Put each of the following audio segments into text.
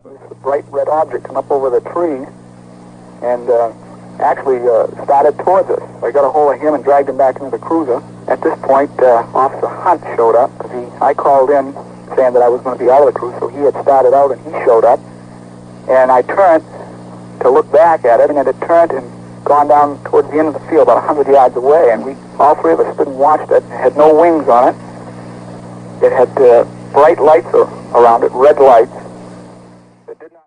A bright red object come up over the tree and actually started towards us. I got a hold of him and dragged him back into the cruiser. At this point, Officer Hunt showed up because I called in saying that I was going to be out of the cruise, so he had started out and he showed up. And I turned to look back at it, and it had turned and gone down towards the end of the field, about 100 yards away, and we, all three of us, stood and watched it. It had no wings on it. It had bright lights around it, red lights. It did not.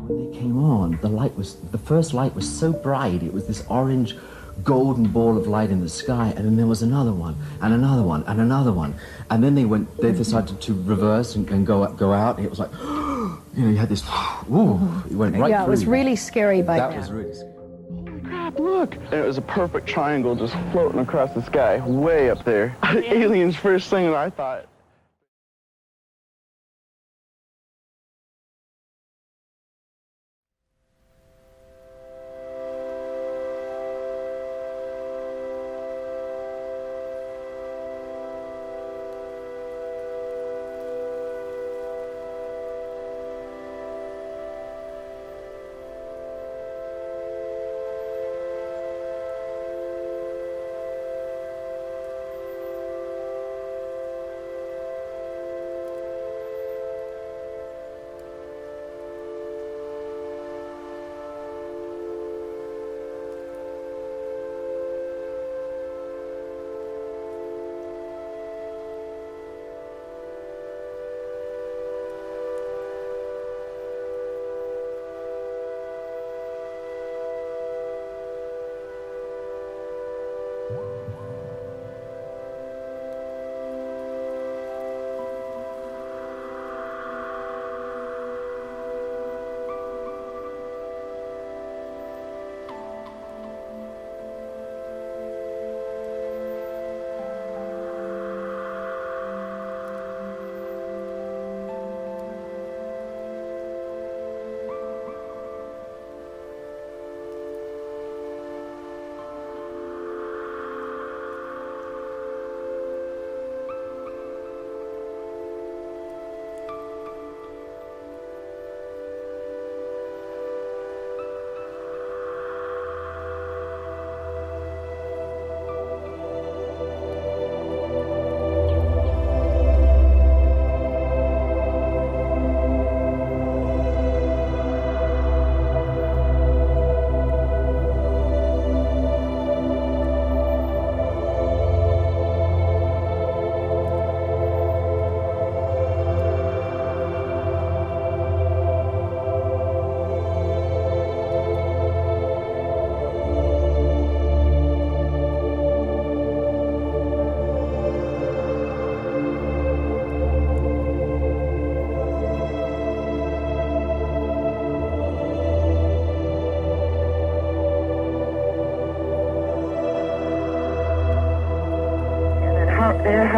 When they came on, the first light was so bright, it was this orange golden ball of light in the sky, and then there was another one, and another one, and another one. And then they decided to reverse and go out, and it was like, you had this, ooh, it went right through. Yeah, it was really scary by that now. was really scary. Holy crap, look! And it was a perfect triangle just floating across the sky, way up there. Aliens, first thing that I thought.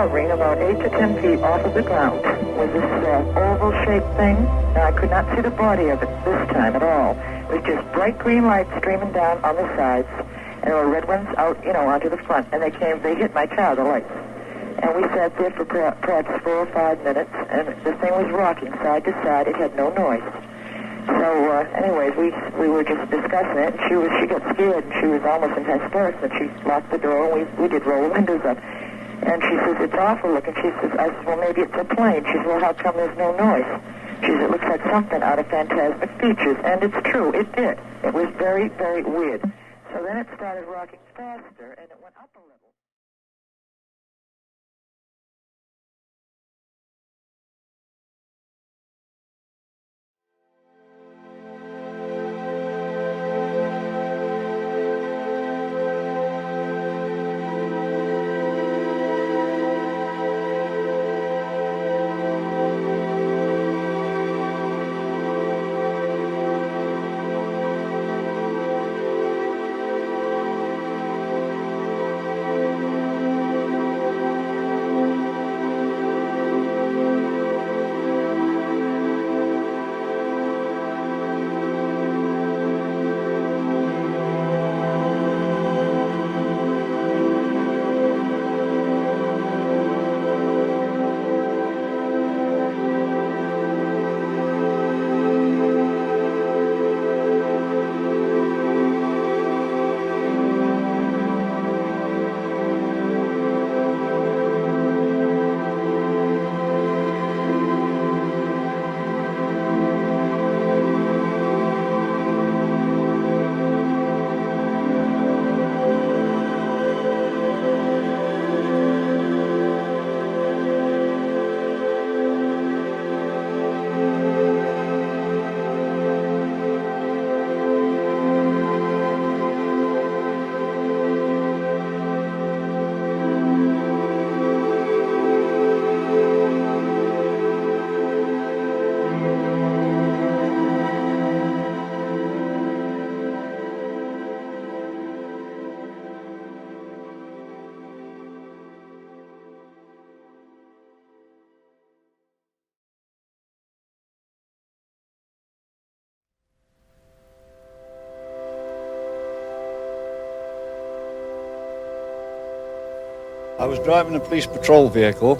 hovering about 8 to 10 feet off of the ground was this oval-shaped thing. Now, I could not see the body of it this time at all. It was just bright green lights streaming down on the sides, and there were red ones out, onto the front, and they hit my car, the lights. And we sat there for perhaps 4 or 5 minutes, and the thing was rocking side to side. It had no noise. So, anyways, we were just discussing it, and she got scared, and she was almost in hysterics, and she locked the door, and we did roll the windows up. And she says, it's awful looking. I said, well, maybe it's a plane. She said, well, how come there's no noise? She said, it looks like something out of Phantasmic Features. And it's true, it did. It was very, very weird. So then it started rocking faster, and it went up a little. I was driving a police patrol vehicle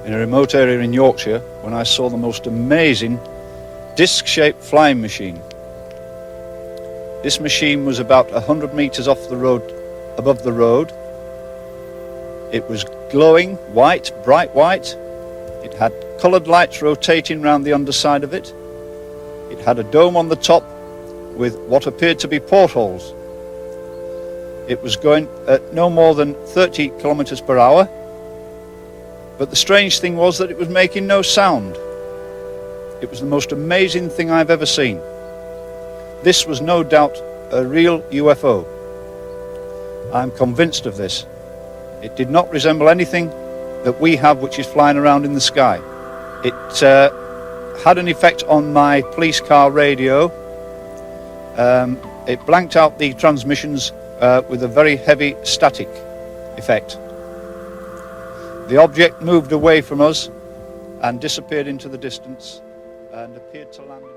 in a remote area in Yorkshire when I saw the most amazing disc-shaped flying machine. This machine was about 100 meters off the road, above the road. It was glowing white, bright white. It had coloured lights rotating round the underside of it. It had a dome on the top with what appeared to be portholes. It was going at no more than 30 kilometers per hour, but the strange thing was that it was making no sound. It was the most amazing thing I've ever seen. This was no doubt a real UFO. I'm convinced of this. It did not resemble anything that we have which is flying around in the sky. It had an effect on my police car radio. It blanked out the transmissions with a very heavy static effect. The object moved away from us and disappeared into the distance and appeared to land in